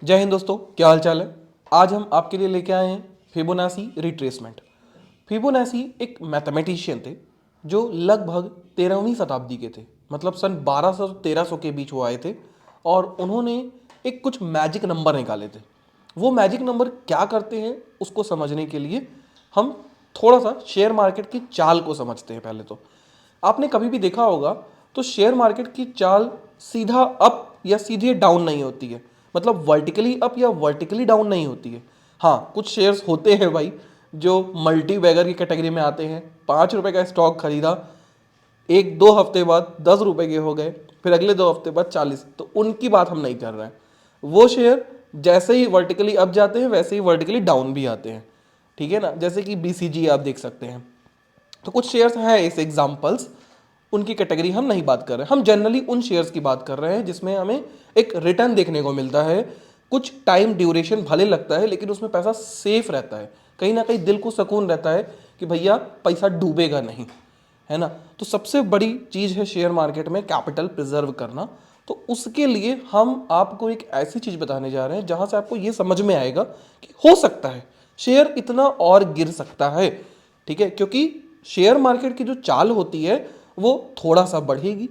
जय हिंद दोस्तों, क्या हाल चाल है। आज हम आपके लिए लेके आए हैं फिबोनाची रिट्रेसमेंट। फिबोनाची एक मैथमेटिशियन थे जो लगभग 13वीं शताब्दी के थे, मतलब सन 1200 1300 के बीच वो आए थे। और उन्होंने एक कुछ मैजिक नंबर निकाले थे। वो मैजिक नंबर क्या करते हैं उसको समझने के लिए हम थोड़ा सा शेयर मार्केट की चाल को समझते हैं। पहले तो आपने कभी भी देखा होगा तो शेयर मार्केट की चाल सीधा अप या सीधे डाउन नहीं होती है, मतलब वर्टिकली अप या वर्टिकली डाउन नहीं होती है। हाँ, कुछ शेयर्स होते हैं भाई जो मल्टी बैगर की कैटेगरी में आते हैं। 5 रुपए का स्टॉक खरीदा, एक दो हफ्ते बाद 10 रुपए के हो गए, फिर अगले 2 हफ्ते बाद 40। तो उनकी बात हम नहीं कर रहे हैं। वो शेयर जैसे ही वर्टिकली अप जाते हैं वैसे ही वर्टिकली डाउन भी आते हैं, ठीक है ना। जैसे कि बीसीजी आप देख सकते हैं। तो कुछ शेयर्स हैं ऐसे एग्जांपल्स, उनकी कैटेगरी हम नहीं बात कर रहे हैं। हम जनरली उन शेयर्स की बात कर रहे हैं जिसमें हमें एक रिटर्न देखने को मिलता है। कुछ टाइम ड्यूरेशन भले लगता है लेकिन उसमें पैसा सेफ रहता है। कहीं ना कहीं दिल को सुकून रहता है कि भैया पैसा डूबेगा नहीं, है ना। तो सबसे बड़ी चीज़ है शेयर मार्केट में कैपिटल प्रिजर्व करना। तो उसके लिए हम आपको एक ऐसी चीज़ बताने जा रहे हैं जहां से आपको ये समझ में आएगा कि हो सकता है शेयर इतना और गिर सकता है, ठीक है। क्योंकि शेयर मार्केट की जो चाल होती है वो थोड़ा सा बढ़ेगी,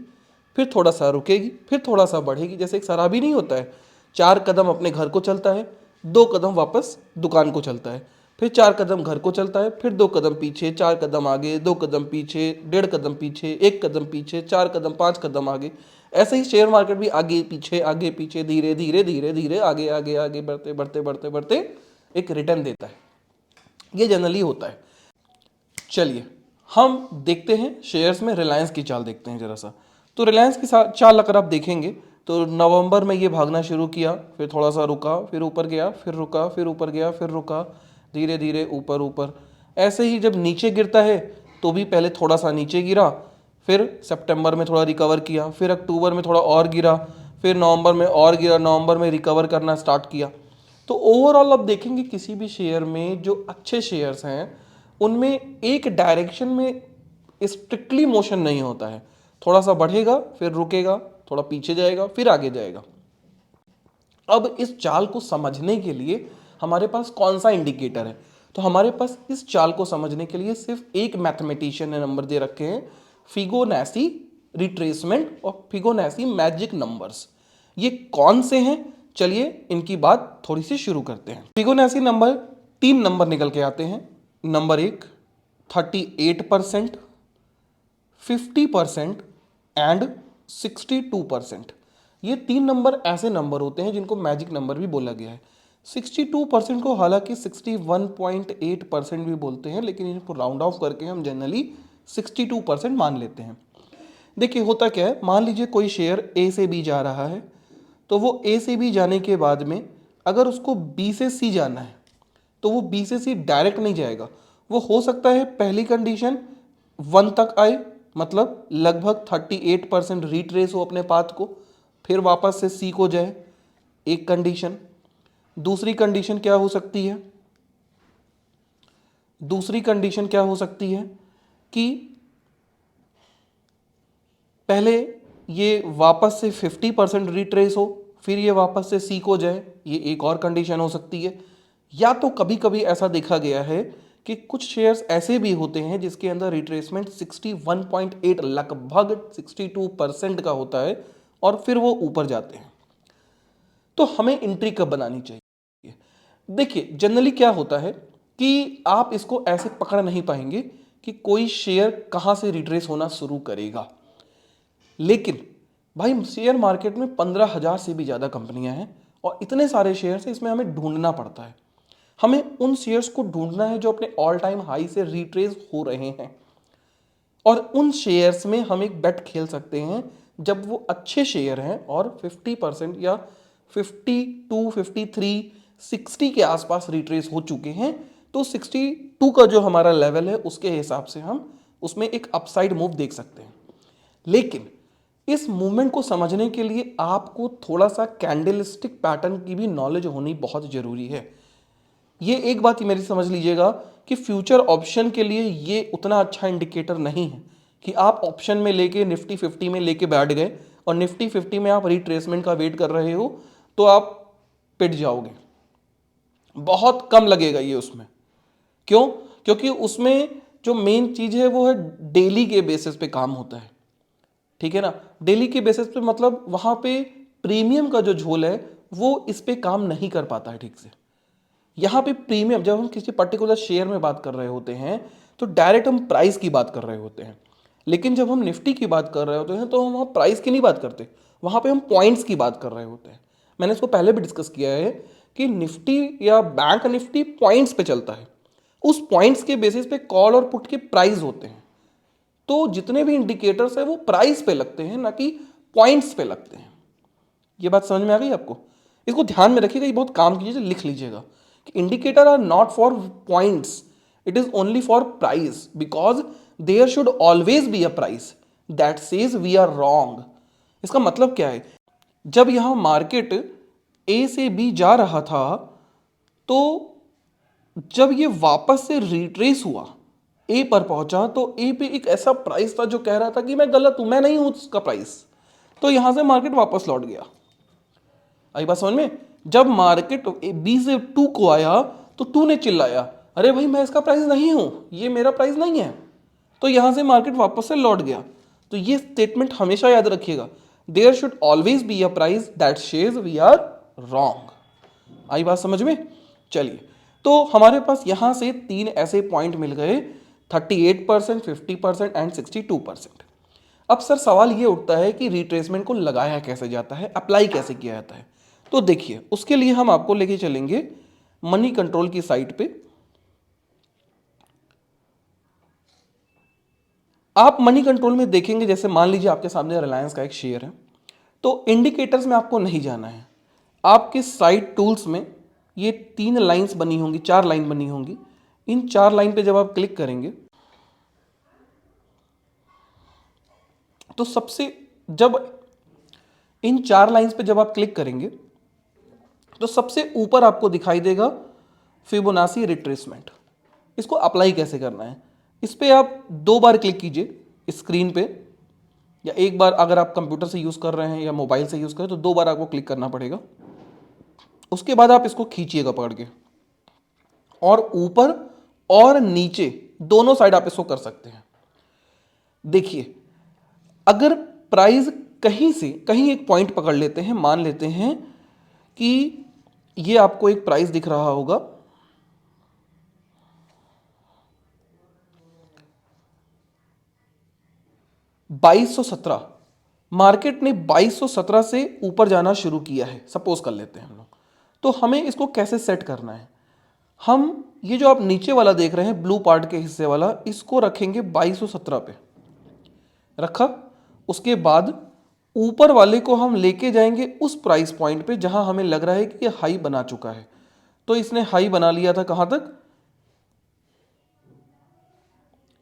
फिर थोड़ा सा रुकेगी, फिर थोड़ा सा बढ़ेगी। जैसे एक शराबी नहीं होता है, 4 कदम अपने घर को चलता है, 2 कदम वापस दुकान को चलता है, फिर 4 कदम घर को चलता है, फिर 2 कदम पीछे, 4 कदम आगे, 2 कदम पीछे, 1.5 कदम पीछे, 1 कदम पीछे, 4 कदम, 5 कदम आगे। ऐसे ही शेयर मार्केट भी आगे पीछे धीरे धीरे धीरे धीरे आगे आगे आगे बढ़ते बढ़ते बढ़ते बढ़ते एक रिटर्न देता है। ये जनरली होता है। चलिए हम देखते हैं शेयर्स में रिलायंस की चाल देखते हैं जरा सा। तो रिलायंस की चाल अगर आप देखेंगे तो नवंबर में ये भागना शुरू किया, फिर थोड़ा सा रुका, फिर ऊपर गया, फिर रुका, फिर ऊपर गया, फिर रुका, धीरे धीरे ऊपर ऊपर। ऐसे ही जब नीचे गिरता है तो भी पहले थोड़ा सा नीचे गिरा, फिर सितंबर में थोड़ा रिकवर किया, फिर अक्टूबर में थोड़ा और गिरा, फिर नवंबर में और गिरा, नवंबर में रिकवर करना स्टार्ट किया। तो ओवरऑल आप देखेंगे किसी भी शेयर में जो अच्छे शेयर्स हैं उनमें एक डायरेक्शन में स्ट्रिक्टली मोशन नहीं होता है। थोड़ा सा बढ़ेगा, फिर रुकेगा, थोड़ा पीछे जाएगा, फिर आगे जाएगा। अब इस चाल को समझने के लिए हमारे पास कौन सा इंडिकेटर है? तो हमारे पास इस चाल को समझने के लिए सिर्फ एक मैथमेटिशियन ने नंबर दे रखे हैं, फिबोनाची रिट्रेसमेंट और फिबोनाची मैजिक नंबर्स। ये कौन से हैं? चलिए इनकी बात थोड़ी सी शुरू करते हैं। फिबोनाची नंबर 3 नंबर निकल के आते हैं। Number 1 38%, 50% and 62%। ये 3 नंबर ऐसे नंबर होते हैं जिनको मैजिक नंबर भी बोला गया है। 62% को हालांकि 61.8% भी बोलते हैं, लेकिन इनको राउंड ऑफ करके हम जनरली 62% मान लेते हैं। देखिए होता क्या है, मान लीजिए कोई शेयर ए से बी जा रहा है, तो वो ए से बी जाने के बाद में अगर उसको बी से सी जाना है तो वो बी से सी डायरेक्ट नहीं जाएगा। वो हो सकता है पहली कंडीशन 1 तक आए, मतलब लगभग 38% रिट्रेस हो अपने पाथ को, फिर वापस से सी को जाए, एक कंडीशन। दूसरी कंडीशन क्या हो सकती है? दूसरी कंडीशन क्या हो सकती है कि पहले ये वापस से 50% रिट्रेस हो, फिर ये वापस से सी को जाए, ये एक और कंडीशन हो सकती है। या तो कभी कभी ऐसा देखा गया है कि कुछ शेयर्स ऐसे भी होते हैं जिसके अंदर रिट्रेसमेंट 61.8 लगभग 62% का होता है और फिर वो ऊपर जाते हैं। तो हमें एंट्री कब बनानी चाहिए? देखिए जनरली क्या होता है कि आप इसको ऐसे पकड़ नहीं पाएंगे कि कोई शेयर कहां से रिट्रेस होना शुरू करेगा। लेकिन भाई शेयर मार्केट में 15,000 से भी ज़्यादा कंपनियां हैं और इतने सारे शेयर्स हैं, इसमें हमें ढूंढना पड़ता है। हमें उन शेयर्स को ढूंढना है जो अपने ऑल टाइम हाई से रिट्रेस हो रहे हैं, और उन शेयर्स में हम एक बेट खेल सकते हैं जब वो अच्छे शेयर हैं और 50% या 52, 53, 60 के आसपास रिट्रेस हो चुके हैं। तो 62 का जो हमारा लेवल है उसके हिसाब से हम उसमें एक अपसाइड मूव देख सकते हैं। लेकिन इस मूवमेंट को समझने के लिए आपको थोड़ा सा कैंडलस्टिक पैटर्न की भी नॉलेज होनी बहुत जरूरी है। ये एक बात ही मेरी समझ लीजिएगा कि फ्यूचर ऑप्शन के लिए ये उतना अच्छा इंडिकेटर नहीं है कि आप ऑप्शन में लेके निफ्टी 50 में लेके बैठ गए और निफ्टी 50 में आप रिट्रेसमेंट का वेट कर रहे हो तो आप पिट जाओगे, बहुत कम लगेगा ये उसमें। क्यों? क्योंकि उसमें जो मेन चीज है वो है डेली के बेसिस पे काम होता है, ठीक है ना। डेली के बेसिस पे मतलब वहां पे प्रीमियम का जो झोल है वो इस पे काम नहीं कर पाता है ठीक से। यहाँ पे प्रीमियम, जब हम किसी पर्टिकुलर शेयर में बात कर रहे होते हैं तो डायरेक्ट हम प्राइस की बात कर रहे होते हैं, लेकिन जब हम निफ्टी की बात कर रहे होते हैं तो हम वहाँ प्राइस की नहीं बात करते, वहाँ पे हम पॉइंट्स की बात कर रहे होते हैं। मैंने इसको पहले भी डिस्कस किया है कि निफ्टी या बैंक निफ्टी पॉइंट्स पे चलता है, उस पॉइंट्स के बेसिस पे कॉल और पुट के प्राइस होते हैं। तो जितने भी इंडिकेटर्स है वो प्राइस पे लगते हैं, ना कि पॉइंट्स पे लगते हैं। ये बात समझ में आ गई आपको? इसको ध्यान में रखिएगा, ये बहुत काम कीजिए, लिख लीजिएगा कि indicator are not for points, it is only for price, because there should always be a price that says we are wrong. इसका मतलब क्या है? जब यहां मार्केट ए से बी जा रहा था तो जब ये वापस से रिट्रेस हुआ, ए पर पहुंचा, तो ए पे एक ऐसा प्राइस था जो कह रहा था कि मैं गलत हूं, मैं नहीं हूं उसका प्राइस। तो यहां से मार्केट वापस लौट गया। आई बात समझ में? जब मार्केट बी से टू को आया तो टू ने चिल्लाया, अरे भाई मैं इसका प्राइस नहीं हूं, ये मेरा प्राइस नहीं है। तो यहां से मार्केट वापस से लौट गया। तो ये स्टेटमेंट हमेशा याद रखिएगा, there should always be a price that says we are wrong. आई बात समझ में? चलिए, तो हमारे पास यहां से तीन ऐसे पॉइंट मिल गए, 38%, 50% एंड 62%। अब सर सवाल ये उठता है कि रिट्रेसमेंट को लगाया कैसे जाता है, अप्लाई कैसे किया जाता है। तो देखिए, उसके लिए हम आपको लेके चलेंगे मनी कंट्रोल की साइट पे। आप मनी कंट्रोल में देखेंगे, जैसे मान लीजिए आपके सामने रिलायंस का एक शेयर है, तो इंडिकेटर्स में आपको नहीं जाना है। आपके साइट टूल्स में ये तीन लाइंस बनी होंगी, चार लाइन बनी होंगी। इन चार लाइन पे जब आप क्लिक करेंगे तो जब इन चार लाइंस पे जब आप क्लिक करेंगे तो सबसे ऊपर आपको दिखाई देगा फिबोनाची रिट्रेसमेंट। इसको अप्लाई कैसे करना है, इस पे आप दो बार क्लिक कीजिए स्क्रीन पे, या एक बार अगर आप कंप्यूटर से यूज कर रहे हैं या मोबाइल से यूज कर रहे हैं तो दो बार आपको क्लिक करना पड़ेगा। उसके बाद आप इसको खींचिएगा पकड़ के, और ऊपर और नीचे दोनों साइड आप इसको कर सकते हैं। देखिए, अगर प्राइस कहीं से कहीं एक पॉइंट पकड़ लेते हैं, मान लेते हैं कि ये आपको एक प्राइस दिख रहा होगा 2217, मार्केट ने 2217 से ऊपर जाना शुरू किया है, सपोज कर लेते हैं हम लोग। तो हमें इसको कैसे सेट करना है? हम ये जो आप नीचे वाला देख रहे हैं ब्लू पार्ट के हिस्से वाला, इसको रखेंगे 2217 पे, रखा। उसके बाद ऊपर वाले को हम लेके जाएंगे उस प्राइस पॉइंट पे जहां हमें लग रहा है कि ये हाई बना चुका है। तो इसने हाई बना लिया था कहां तक?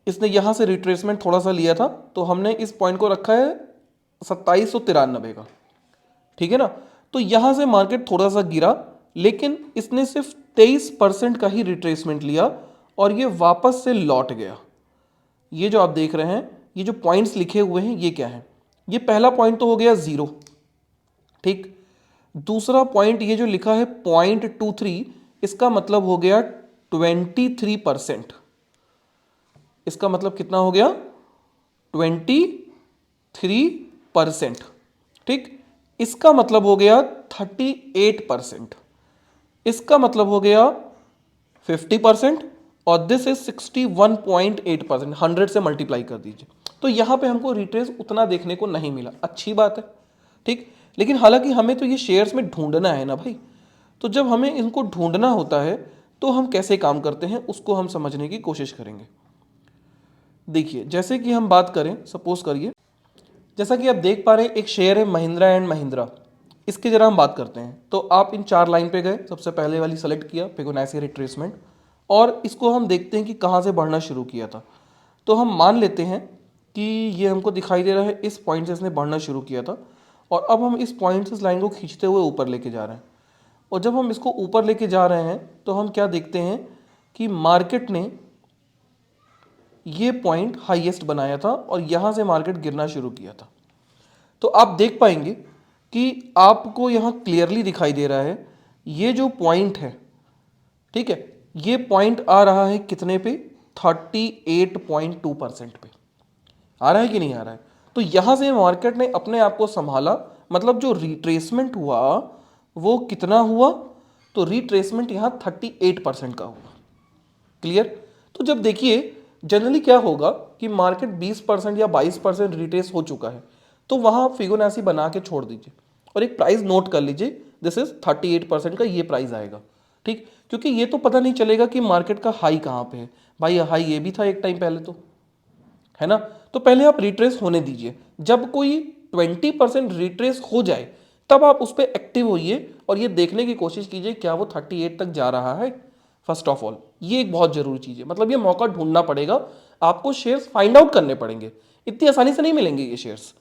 इसने यहां से रिट्रेसमेंट थोड़ा सा लिया था, तो हमने इस पॉइंट को रखा है 2793 का, ठीक है ना। तो यहां से मार्केट थोड़ा सा गिरा, लेकिन इसने सिर्फ 23% का ही रिट्रेसमेंट लिया और ये वापस से लौट गया। ये जो आप देख रहे हैं, ये जो पॉइंट्स लिखे हुए हैं, ये क्या है? ये पहला पॉइंट तो हो गया 0, ठीक। दूसरा पॉइंट ये जो लिखा है 0.23, इसका मतलब हो गया 23%। इसका मतलब कितना हो गया? 23%, ठीक। इसका मतलब हो गया 38%, इसका मतलब हो गया 50%, और दिस इज 61.8%। 100 से मल्टीप्लाई कर दीजिए, तो यहां पे हमको रिट्रेस उतना देखने को नहीं मिला। अच्छी बात है, ठीक। लेकिन हालांकि हमें तो ये शेयर्स में ढूंढना है ना भाई, तो जब हमें इनको ढूंढना होता है तो हम कैसे काम करते हैं उसको हम समझने की कोशिश करेंगे। देखिए, जैसे कि हम बात करें, सपोज करिए, जैसा कि आप देख पा रहे हैं एक शेयर है महिंद्रा एंड महिंद्रा। इसकी जरा हम बात करते हैं। तो आप इन चार लाइन पे गए, सबसे पहले वाली सेलेक्ट किया फिबोनाची रिट्रेसमेंट, और इसको हम देखते हैं कि कहाँ से बढ़ना शुरू किया था। तो हम मान लेते हैं कि ये हमको दिखाई दे रहा है इस पॉइंट से इसने बढ़ना शुरू किया था, और अब हम इस पॉइंट से इस लाइन को खींचते हुए ऊपर लेके जा रहे हैं। और जब हम इसको ऊपर लेके जा रहे हैं तो हम क्या देखते हैं कि मार्केट ने ये पॉइंट हाईएस्ट बनाया था और यहाँ से मार्केट गिरना शुरू किया था। तो आप देख पाएंगे कि आपको यहाँ क्लियरली दिखाई दे रहा है ये जो पॉइंट है, ठीक है, ये पॉइंट आ रहा है कितने पे? 38.2% पे आ रहा है कि नहीं आ रहा है? तो यहां से मार्केट ने अपने आप को संभाला, मतलब जो रिट्रेसमेंट हुआ वो कितना हुआ? तो रिट्रेसमेंट यहां 38% का हुआ। क्लियर? तो जब देखिए जनरली क्या होगा कि मार्केट 20% या 22% रिट्रेस हो चुका है, तो वहां फिबोनाची बना के छोड़ दीजिए और एक प्राइस नोट कर लीजिए, दिस इज 38% का ये प्राइस आएगा। ठीक, क्योंकि ये तो पता नहीं चलेगा कि मार्केट का हाई कहां पे है। भाई हाई ये भी था एक टाइम पहले, तो है ना? तो पहले आप रिट्रेस होने दीजिए। जब कोई 20% रिट्रेस हो जाए तब आप उस पर एक्टिव होइए और ये देखने की कोशिश कीजिए क्या वो 38 तक जा रहा है। फर्स्ट ऑफ ऑल ये एक बहुत जरूरी चीज है, मतलब ये मौका ढूंढना पड़ेगा आपको, शेयर्स फाइंड आउट करने पड़ेंगे, इतनी आसानी से नहीं मिलेंगे ये शेयर्स।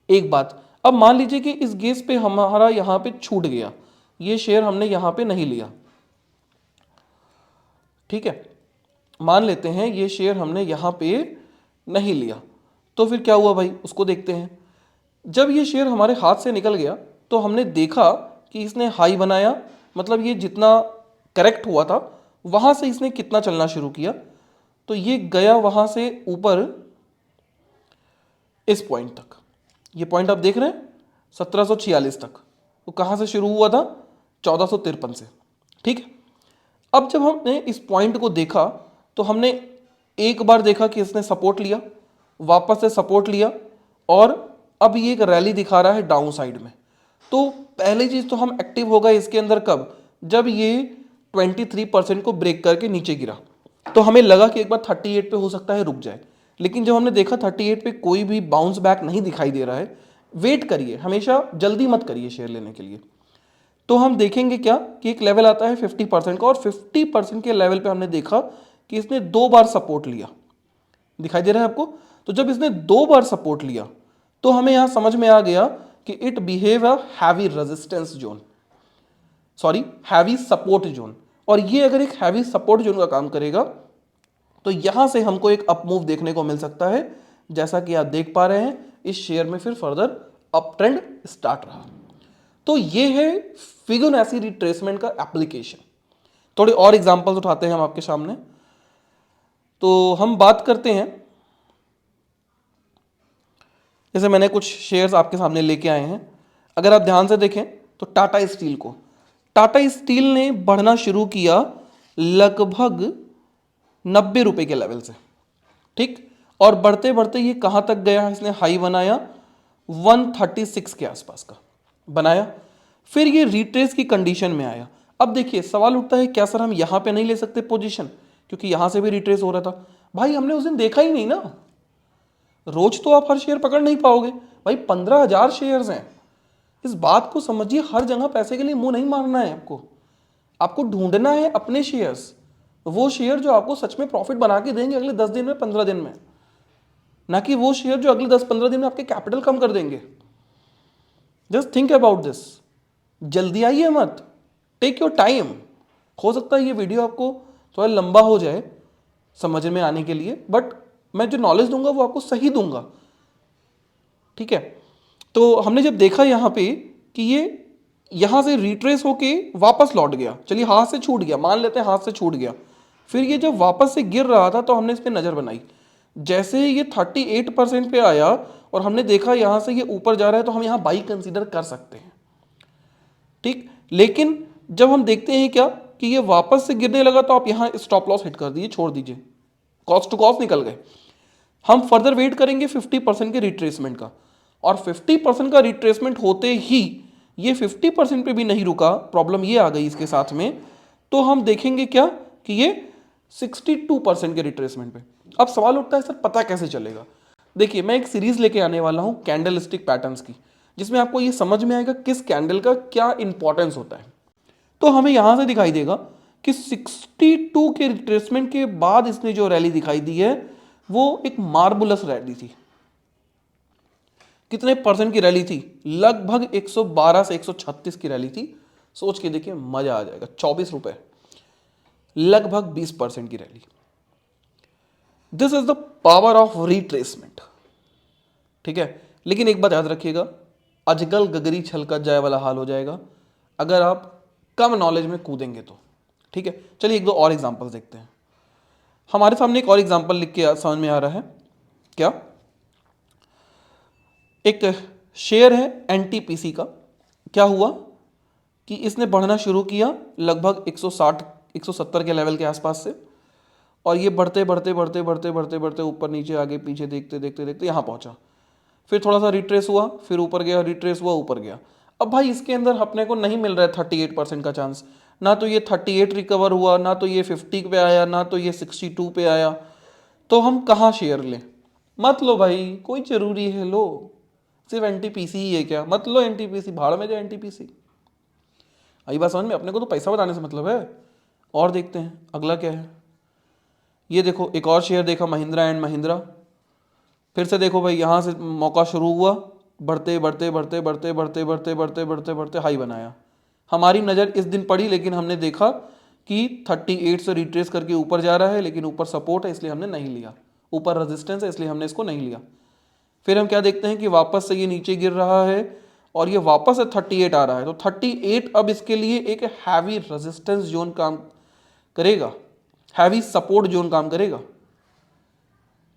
एक बात, अब मान लीजिए कि इस गेस पे हमारा यहां पे छूट गया, ये शेयर हमने यहां पे नहीं लिया, ठीक है, मान लेते हैं ये शेयर हमने यहां पे नहीं लिया, तो फिर क्या हुआ भाई उसको देखते हैं। जब ये शेयर हमारे हाथ से निकल गया तो हमने देखा कि इसने हाई बनाया, मतलब ये जितना करेक्ट हुआ था वहां से इसने कितना चलना शुरू किया, तो ये गया वहां से ऊपर इस पॉइंट तक। ये पॉइंट आप देख रहे हैं 1746 तक। तो कहां से शुरू हुआ था? 1453 से। ठीक है, अब जब हमने इस पॉइंट को देखा तो हमने एक बार देखा कि इसने सपोर्ट लिया, वापस से सपोर्ट लिया, और अब ये एक रैली दिखा रहा है डाउन साइड में। तो पहली चीज तो हम एक्टिव हो गए इसके अंदर कब? जब ये 23% को ब्रेक करके नीचे गिरा, तो हमें लगा कि एक बार 38 पे हो सकता है रुक जाए, लेकिन जब हमने देखा 38 पे कोई भी बाउंस बैक नहीं दिखाई दे रहा है, वेट करिए, हमेशा जल्दी मत करिए शेयर लेने के लिए। तो हम देखेंगे क्या कि एक लेवल आता है 50% का, और 50% के लेवल पे हमने देखा कि इसने 2 बार सपोर्ट लिया, दिखाई दे रहा है आपको? तो जब इसने 2 बार सपोर्ट लिया तो हमें यहां समझ में आ गया कि it behave a heavy resistance zone, sorry heavy support zone. और ये अगर एक हैवी सपोर्ट जोन का काम करेगा तो यहां से हमको एक अप मूव देखने को मिल सकता है, जैसा कि आप देख पा रहे हैं इस शेयर में फिर फर्दर अप ट्रेंड स्टार्ट रहा। तो ये है फिबोनाची रिट्रेसमेंट का एप्लीकेशन। थोड़े और एग्जांपल्स उठाते हैं हम आपके सामने। तो हम बात करते हैं, जैसे मैंने कुछ शेयर्स आपके सामने लेके आए हैं, अगर आप ध्यान से देखें तो टाटा स्टील को, टाटा स्टील ने बढ़ना शुरू किया लगभग 90 रुपए के लेवल से, ठीक, और बढ़ते बढ़ते ये कहां तक गया? इसने हाई बनाया 136 के आसपास का बनाया, फिर ये रिट्रेस की कंडीशन में आया। अब देखिए सवाल उठता है क्या सर हम यहां पे नहीं ले सकते पोजीशन, क्योंकि यहां से भी रिट्रेस हो रहा था। भाई हमने उस दिन देखा ही नहीं ना, रोज तो आप हर शेयर पकड़ नहीं पाओगे भाई, 15,000 शेयर्स हैं। इस बात को समझिए, हर जगह पैसे के लिए मुंह नहीं मारना है आपको, आपको ढूंढना है अपने शेयर्स, वो शेयर जो आपको सच में प्रॉफिट बना के देंगे अगले 10 दिन में, 15 दिन में, ना कि वो शेयर जो अगले 10-15 दिन में आपके कैपिटल कम कर देंगे। जस्ट थिंक अबाउट दिस, जल्दी आइए मत, टेक योर टाइम। हो सकता है ये वीडियो आपको थोड़ा लंबा हो जाए समझ में आने के लिए, बट मैं जो नॉलेज दूंगा वो आपको सही दूंगा, ठीक है? तो हमने जब देखा यहां पे कि ये यहां से रिट्रेस होके वापस लौट गया, चलिए हाथ से छूट गया, मान लेते हैं हाथ से छूट गया, फिर ये जब वापस से गिर रहा था तो हमने इस पर नजर बनाई। जैसे ही ये 38% पे आया और हमने देखा यहां से ये ऊपर जा रहा है, तो हम यहां बाई कंसीडर कर सकते हैं, ठीक। लेकिन जब हम देखते हैं क्या कि ये वापस से गिरने लगा, तो आप यहां स्टॉप लॉस हिट कर दीजिए, छोड़ दीजिए, कॉस्ट टू कॉस्ट निकल गए। हम फर्दर वेट करेंगे 50% के रिट्रेसमेंट का, और 50% का रिट्रेसमेंट होते ही ये 50% पे भी नहीं रुका, प्रॉब्लम ये आ गई इसके साथ में, तो हम देखेंगे क्या कि ये 62% के रिट्रेसमेंट पे। अब सवाल उठता है सर पता कैसे चलेगा? देखिए मैं एक सीरीज लेके आने वाला हूं कैंडल स्टिक पैटर्न्स की, जिसमें आपको ये समझ में आएगा किस कैंडल का क्या इंपॉर्टेंस होता है। तो हमें यहां से दिखाई देगा कि 62 के रिट्रेसमेंट के बाद इसने जो रैली दिखाई दी है वो एक मार्बुलस रैली थी। कितने परसेंट की रैली थी? लगभग 112 से 136 की रैली थी। सोच के देखिए मजा आ जाएगा, 24 रुपए, लगभग 20% की rally. This is the power of retracement, ठीक है। लेकिन एक बात याद रखिएगा, अजगल गगरी छलकत जाए वाला हाल हो जाएगा अगर आप कम नॉलेज में कूदेंगे तो। ठीक है, चलिए एक दो और एग्जांपल्स देखते हैं। हमारे सामने एक और एग्जांपल लिख के समझ में आ रहा है क्या। एक शेयर है एनटीपीसी का। क्या हुआ कि इसने बढ़ना शुरू किया लगभग 160 170 के लेवल के आसपास से, और ये बढ़ते बढ़ते बढ़ते बढ़ते बढ़ते बढ़ते ऊपर नीचे आगे पीछे देखते देखते देखते यहाँ पहुंचा। फिर थोड़ा सा रिट्रेस हुआ, फिर ऊपर गया, रिट्रेस हुआ, ऊपर गया। अब भाई इसके अंदर अपने को नहीं मिल रहा है 38% का चांस। ना तो ये 38 रिकवर हुआ, ना तो ये 50 पे आया, ना तो ये 62 पे आया। तो हम कहाँ शेयर लें? मत लो भाई, कोई जरूरी है लो। सिर्फ एनटीपीसी ही है क्या? मत लो एनटीपीसी, भाड़ में जाए एनटीपीसी। आई बात समझ में? अपने को तो पैसा बताने से मतलब है। और देखते हैं अगला क्या है। ये देखो एक और शेयर देखा, महिंद्रा एंड महिंद्रा। फिर से देखो भाई, यहाँ से मौका शुरू हुआ, बढ़ते बढ़ते बढ़ते बढ़ते बढ़ते बढ़ते बढ़ते बढ़ते बढ़ते हाई बनाया। हमारी नज़र इस दिन पड़ी, लेकिन हमने देखा कि 38 से रिट्रेस करके ऊपर जा रहा है, लेकिन ऊपर सपोर्ट है इसलिए हमने नहीं लिया, ऊपर रेजिस्टेंस है इसलिए हमने इसको नहीं लिया। फिर हम क्या देखते हैं कि वापस से ये नीचे गिर रहा है और ये वापस से 38 आ रहा है। तो 38 अब इसके लिए एक हैवी रेजिस्टेंस जोन काम करेगा, हैवी सपोर्ट जोन काम करेगा,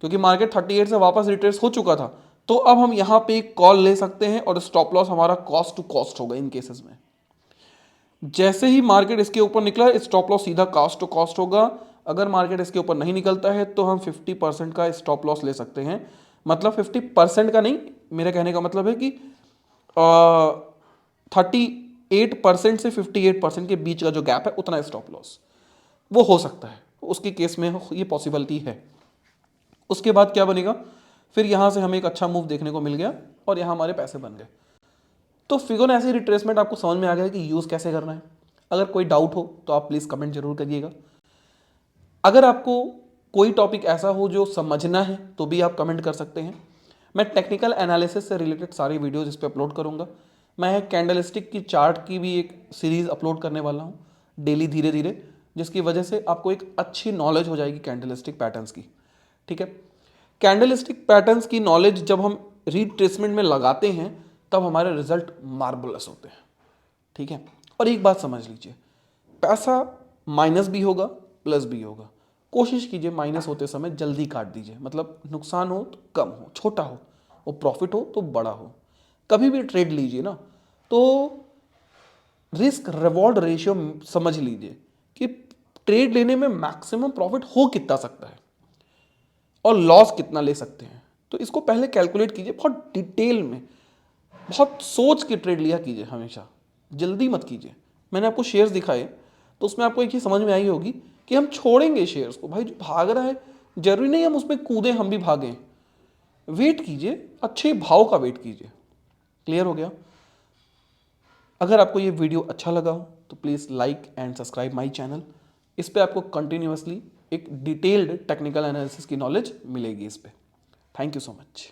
क्योंकि मार्केट 38 से वापस रिट्रेस हो चुका था। तो अब हम यहां पे एक कॉल ले सकते हैं और स्टॉप लॉस हमारा कॉस्ट टू कॉस्ट होगा इन केसेस में। जैसे ही मार्केट इसके ऊपर निकला, स्टॉप लॉस सीधा कॉस्ट टू कॉस्ट होगा। अगर मार्केट इसके ऊपर नहीं निकलता है तो हम 50% का स्टॉप लॉस ले सकते हैं। मतलब 50% का नहीं, मेरा कहने का मतलब है कि 38% से 58% के बीच का जो गैप है उतना स्टॉप लॉस वो हो सकता है। उसके केस में ये पॉसिबिलिटी है। उसके बाद क्या बनेगा, फिर यहाँ से हमें एक अच्छा मूव देखने को मिल गया और यहाँ हमारे पैसे बन गए। तो फिबोनाची रिट्रेसमेंट आपको समझ में आ गया कि यूज़ कैसे करना है। अगर कोई डाउट हो तो आप प्लीज़ कमेंट जरूर करिएगा। अगर आपको कोई टॉपिक ऐसा हो जो समझना है तो भी आप कमेंट कर सकते हैं। मैं टेक्निकल एनालिसिस से रिलेटेड सारी वीडियोज इस पर अपलोड करूँगा। मैं कैंडलस्टिक की चार्ट की भी एक सीरीज़ अपलोड करने वाला हूँ डेली धीरे धीरे, जिसकी वजह से आपको एक अच्छी नॉलेज हो जाएगी कैंडलस्टिक पैटर्न्स की। ठीक है, कैंडलस्टिक पैटर्न्स की नॉलेज जब हम रिट्रेसमेंट में लगाते हैं तब हमारे रिजल्ट मार्वलस होते हैं। ठीक है, और एक बात समझ लीजिए, पैसा माइनस भी होगा प्लस भी होगा। कोशिश कीजिए माइनस होते समय जल्दी काट दीजिए, मतलब नुकसान हो तो कम हो, छोटा हो, और प्रॉफिट हो तो बड़ा हो। कभी भी ट्रेड लीजिए ना तो रिस्क रिवॉर्ड रेशियो समझ लीजिए कि ट्रेड लेने में मैक्सिमम प्रॉफिट हो कितना सकता है और लॉस कितना ले सकते हैं। तो इसको पहले कैलकुलेट कीजिए बहुत डिटेल में, बहुत सोच के ट्रेड लिया कीजिए, हमेशा जल्दी मत कीजिए। मैंने आपको शेयर्स दिखाए तो उसमें आपको एक चीज़ समझ में आई होगी कि हम छोड़ेंगे शेयर्स को। भाई जो भाग रहा है जरूरी नहीं हम उसमें कूदें, हम भी भागें। वेट कीजिए, अच्छे भाव का वेट कीजिए। क्लियर हो गया? अगर आपको ये वीडियो अच्छा लगा हो तो please like and subscribe my channel. इस पर आपको कंटिन्यूसली एक डिटेल्ड टेक्निकल एनालिसिस की नॉलेज मिलेगी इस पर। Thank you so much.